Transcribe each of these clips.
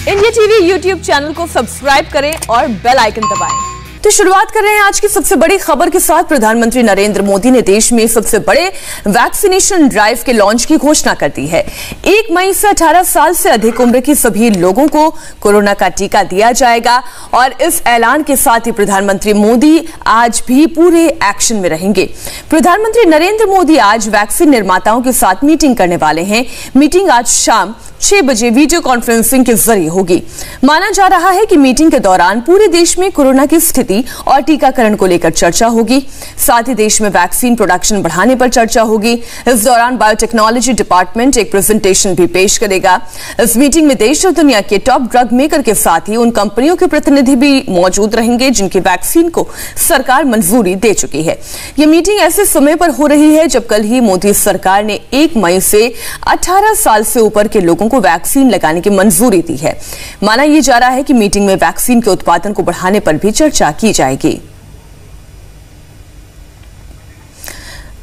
India TV YouTube channel को subscribe करें और बेल आइकन दबाएं। तो शुरुआत कर रहे हैं आज की सबसे बड़ी खबर के साथ। प्रधानमंत्री नरेंद्र मोदी ने देश में सबसे बड़े वैक्सीनेशन ड्राइव के लॉन्च की घोषणा कर दी है। 1 मई से 18 साल से अधिक उम्र की सभी लोगों को कोरोना का टीका दिया जाएगा और इस ऐलान के साथ ही प्रधानमंत्री मोदी आज भी पूरे एक्शन में रहेंगे। प्रधानमंत्री नरेंद्र मोदी आज वैक्सीन निर्माताओं के साथ मीटिंग करने वाले हैं। मीटिंग आज शाम 6 बजे वीडियो कॉन्फ्रेंसिंग के जरिए होगी। माना जा रहा है कि मीटिंग के दौरान पूरे देश में कोरोना की स्थिति और टीकाकरण को लेकर चर्चा होगी। साथ ही देश में वैक्सीन प्रोडक्शन बढ़ाने पर चर्चा होगी। इस दौरान बायोटेक्नोलॉजी डिपार्टमेंट एक प्रेजेंटेशन भी पेश करेगा। इस मीटिंग में देश और दुनिया के टॉप ड्रग मेकर के साथ ही उन कंपनियों के प्रतिनिधि भी मौजूद रहेंगे जिनकी वैक्सीन को सरकार मंजूरी दे चुकी है। यह मीटिंग ऐसे समय पर हो रही है जब कल ही मोदी सरकार ने 1 मई से 18 साल से ऊपर के लोगों को वैक्सीन लगाने की मंजूरी दी है। माना यह जा रहा है कि मीटिंग में वैक्सीन के उत्पादन को बढ़ाने पर भी चर्चा की जाएगी।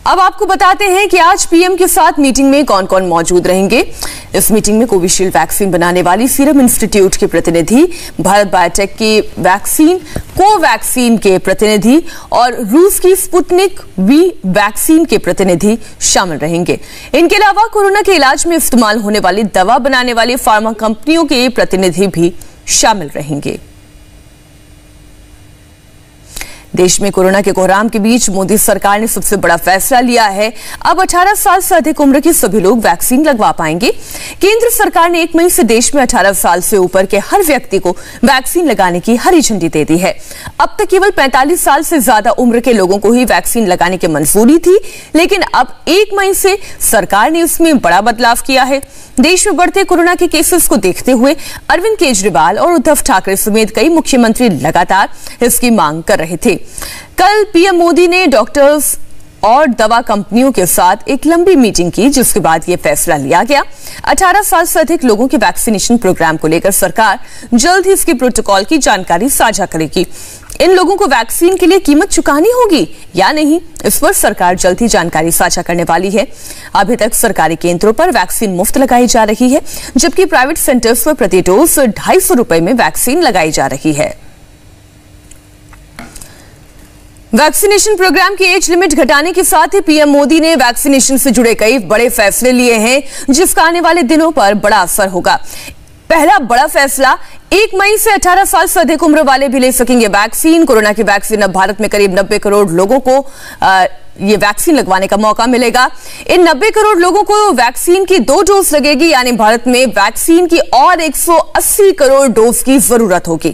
अब आपको बताते हैं कि आज पीएम के साथ मीटिंग में कौन कौन मौजूद रहेंगे। इस मीटिंग में कोविशील्ड वैक्सीन बनाने वाली सीरम इंस्टीट्यूट के प्रतिनिधि, भारत बायोटेक की वैक्सीन कोवैक्सीन के प्रतिनिधि और रूस की स्पुतनिक वी वैक्सीन के प्रतिनिधि शामिल रहेंगे। इनके अलावा कोरोना के इलाज में इस्तेमाल होने वाली दवा बनाने वाली फार्मा कंपनियों के प्रतिनिधि भी शामिल रहेंगे। देश में कोरोना के कोहराम के बीच मोदी सरकार ने सबसे बड़ा फैसला लिया है। अब 18 साल से अधिक उम्र के सभी लोग वैक्सीन लगवा पाएंगे। केंद्र सरकार ने 1 मई से देश में 18 साल से ऊपर के हर व्यक्ति को वैक्सीन लगाने की हरी झंडी दे दी है। अब तक केवल 45 साल से ज्यादा उम्र के लोगों को ही वैक्सीन लगाने की मंजूरी थी, लेकिन अब 1 मई से सरकार ने इसमें बड़ा बदलाव किया है। देश में बढ़ते कोरोना के केसेस को देखते हुए अरविंद केजरीवाल और उद्धव ठाकरे समेत कई मुख्यमंत्री लगातार इसकी मांग कर रहे थे। कल पीएम मोदी ने डॉक्टर्स और दवा कंपनियों के साथ एक लंबी मीटिंग की, जिसके बाद यह फैसला लिया गया। 18 साल से अधिक लोगों के वैक्सीनेशन प्रोग्राम को लेकर सरकार जल्द ही इसके प्रोटोकॉल की जानकारी साझा करेगी। इन लोगों को वैक्सीन के लिए कीमत चुकानी होगी या नहीं, इस पर सरकार जल्द ही जानकारी साझा करने वाली है। अभी तक सरकारी केंद्रों पर वैक्सीन मुफ्त लगाई जा रही है, जबकि प्राइवेट सेंटर्स पर प्रति डोज 250 रुपए में वैक्सीन लगाई जा रही है। वैक्सीनेशन प्रोग्राम की एज लिमिट घटाने के साथ ही पीएम मोदी ने वैक्सीनेशन से जुड़े कई बड़े फैसले लिए हैं, जिसका आने वाले दिनों पर बड़ा असर होगा। पहला बड़ा फैसला, 1 मई से 18 साल से अधिक उम्र वाले भी ले सकेंगे वैक्सीन। कोरोना की वैक्सीन अब भारत में करीब 90 करोड़ लोगों को ये वैक्सीन लगवाने का मौका मिलेगा। इन 90 करोड़ लोगों को वैक्सीन की 2 डोज लगेगी, यानी भारत में वैक्सीन की और 180 करोड़ डोज की जरूरत होगी।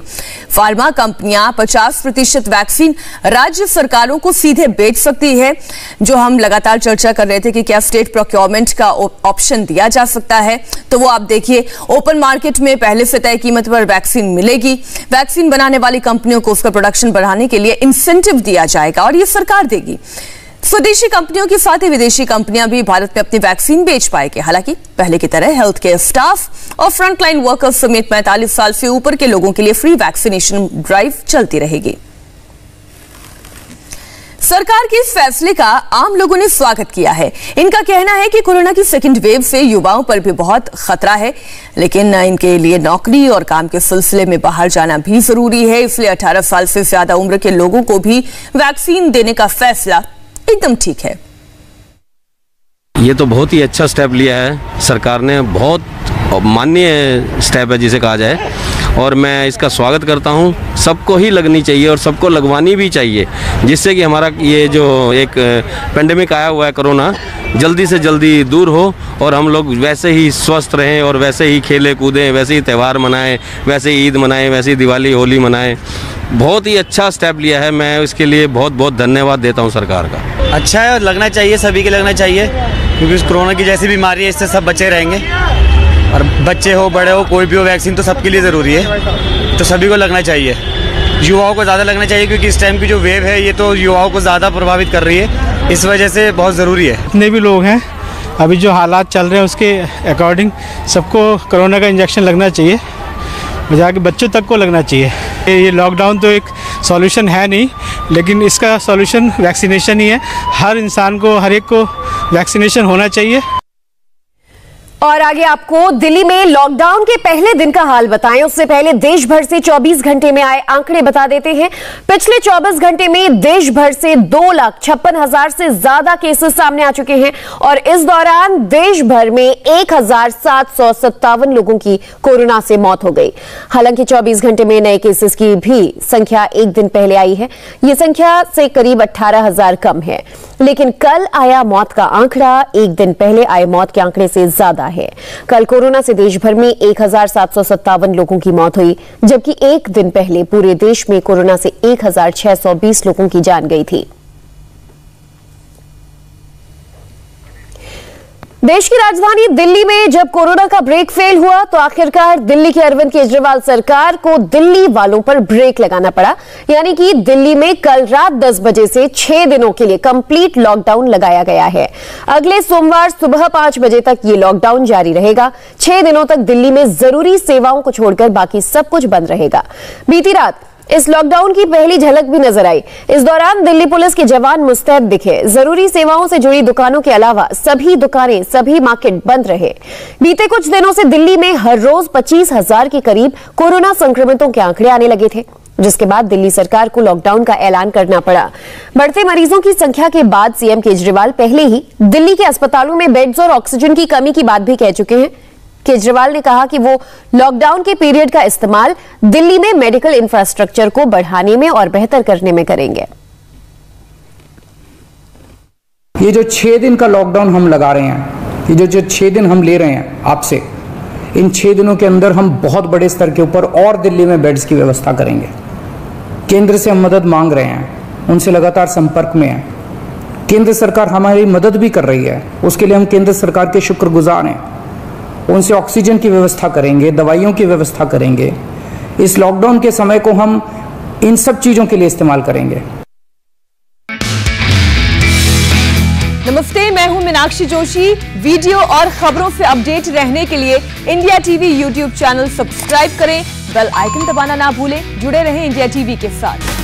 फार्मा कंपनियां 50% वैक्सीन राज्य सरकारों को सीधे बेच सकती है। जो हम लगातार चर्चा कर रहे थे कि क्या स्टेट प्रोक्योरमेंट का ऑप्शन दिया जा सकता है, तो वो आप देखिए, ओपन मार्केट में पहले से तय कीमत पर वैक्सीन मिलेगी। वैक्सीन बनाने वाली कंपनियों को उसका प्रोडक्शन बढ़ाने के लिए इंसेंटिव दिया जाएगा और ये सरकार देगी। स्वदेशी कंपनियों के साथ ही विदेशी कंपनियां भी भारत में अपनी वैक्सीन बेच पाएंगे। हालांकि पहले की तरह हेल्थ केयर स्टाफ और फ्रंटलाइन वर्कर्स समेत 45 साल से ऊपर के लोगों के लिए फ्री वैक्सीनेशन ड्राइव चलती रहेगी। सरकार के इस फैसले का आम लोगों ने स्वागत किया है। इनका कहना है कि कोरोना की सेकेंड वेव से युवाओं पर भी बहुत खतरा है, लेकिन इनके लिए नौकरी और काम के सिलसिले में बाहर जाना भी जरूरी है। इसलिए 18 साल से ज्यादा उम्र के लोगों को भी वैक्सीन देने का फैसला एकदम ठीक है। ये तो बहुत ही अच्छा स्टेप लिया है सरकार ने, बहुत माननीय स्टेप है जिसे कहा जाए, और मैं इसका स्वागत करता हूँ। सबको ही लगनी चाहिए और सबको लगवानी भी चाहिए, जिससे कि हमारा ये जो एक पेंडेमिक आया हुआ है कोरोना, जल्दी से जल्दी दूर हो और हम लोग वैसे ही स्वस्थ रहें और वैसे ही खेले कूदें, वैसे ही त्यौहार मनाएं, वैसे ही ईद मनाएं, वैसे ही दिवाली होली मनाएं। बहुत ही अच्छा स्टेप लिया है, मैं इसके लिए बहुत बहुत धन्यवाद देता हूँ सरकार का। अच्छा है, लगना चाहिए, सभी के लगना चाहिए, क्योंकि कोरोना की जैसी बीमारी है इससे सब बचे रहेंगे, और बच्चे हो बड़े हो कोई भी हो, वैक्सीन तो सबके लिए ज़रूरी है, तो सभी को लगना चाहिए। युवाओं को ज़्यादा लगना चाहिए, क्योंकि इस टाइम की जो वेव है ये तो युवाओं को ज़्यादा प्रभावित कर रही है, इस वजह से बहुत ज़रूरी है। जितने भी लोग हैं अभी जो हालात चल रहे हैं उसके अकॉर्डिंग सबको कोरोना का इंजेक्शन लगना चाहिए, जाके बच्चों तक को लगना चाहिए। ये लॉकडाउन तो एक सॉल्यूशन है नहीं, लेकिन इसका सॉल्यूशन वैक्सीनेशन ही है। हर इंसान को, हर एक को वैक्सीनेशन होना चाहिए। और आगे आपको दिल्ली में लॉकडाउन के पहले दिन का हाल बताएं, उससे पहले देश भर से 24 घंटे में आए आंकड़े बता देते हैं। पिछले 24 घंटे में देश भर से 2,56,000 से ज्यादा केसेस सामने आ चुके हैं और इस दौरान देश भर में 1,757 लोगों की कोरोना से मौत हो गई। हालांकि 24 घंटे में नए केसेस की भी संख्या एक दिन पहले आई है, ये संख्या से करीब 18,000 कम है, लेकिन कल आया मौत का आंकड़ा एक दिन पहले आए मौत के आंकड़े से ज्यादा है। कल कोरोना से देश भर में 1,757 लोगों की मौत हुई, जबकि एक दिन पहले पूरे देश में कोरोना से 1,620 लोगों की जान गई थी। देश की राजधानी दिल्ली में जब कोरोना का ब्रेक फेल हुआ तो आखिरकार दिल्ली की अरविंद केजरीवाल सरकार को दिल्ली वालों पर ब्रेक लगाना पड़ा। यानी कि दिल्ली में कल रात 10 बजे से 6 दिनों के लिए कंप्लीट लॉकडाउन लगाया गया है। अगले सोमवार सुबह 5 बजे तक ये लॉकडाउन जारी रहेगा। 6 दिनों तक दिल्ली में जरूरी सेवाओं को छोड़कर बाकी सब कुछ बंद रहेगा। बीती रात इस लॉकडाउन की पहली झलक भी नजर आई। इस दौरान दिल्ली पुलिस के जवान मुस्तैद दिखे। जरूरी सेवाओं से जुड़ी दुकानों के अलावा सभी दुकानें, सभी मार्केट बंद रहे। बीते कुछ दिनों से दिल्ली में हर रोज 25,000 के करीब कोरोना संक्रमितों के आंकड़े आने लगे थे, जिसके बाद दिल्ली सरकार को लॉकडाउन का ऐलान करना पड़ा। बढ़ते मरीजों की संख्या के बाद सीएम केजरीवाल पहले ही दिल्ली के अस्पतालों में बेड्स और ऑक्सीजन की कमी की बात भी कह चुके हैं। केजरीवाल ने कहा कि वो लॉकडाउन के पीरियड का इस्तेमाल दिल्ली में मेडिकल इंफ्रास्ट्रक्चर को बढ़ाने में और बेहतर करने में करेंगे। ये जो 6 दिन का लॉकडाउन हम लगा रहे हैं, ये जो 6 दिन हम ले रहे हैं आपसे, इन 6 दिनों के अंदर हम बहुत बड़े स्तर के ऊपर और दिल्ली में बेड्स की व्यवस्था करेंगे। केंद्र से हम मदद मांग रहे हैं, उनसे लगातार संपर्क में हैं। केंद्र सरकार हमारी मदद भी कर रही है, उसके लिए हम केंद्र सरकार के शुक्रगुजार हैं। उनसे ऑक्सीजन की व्यवस्था करेंगे, दवाइयों की व्यवस्था करेंगे। इस लॉकडाउन के समय को हम इन सब चीजों के लिए इस्तेमाल करेंगे। नमस्ते, मैं हूं मीनाक्षी जोशी। वीडियो और खबरों से अपडेट रहने के लिए India TV YouTube channel subscribe करें, बेल आइकन दबाना ना भूलें। जुड़े रहें इंडिया टीवी के साथ।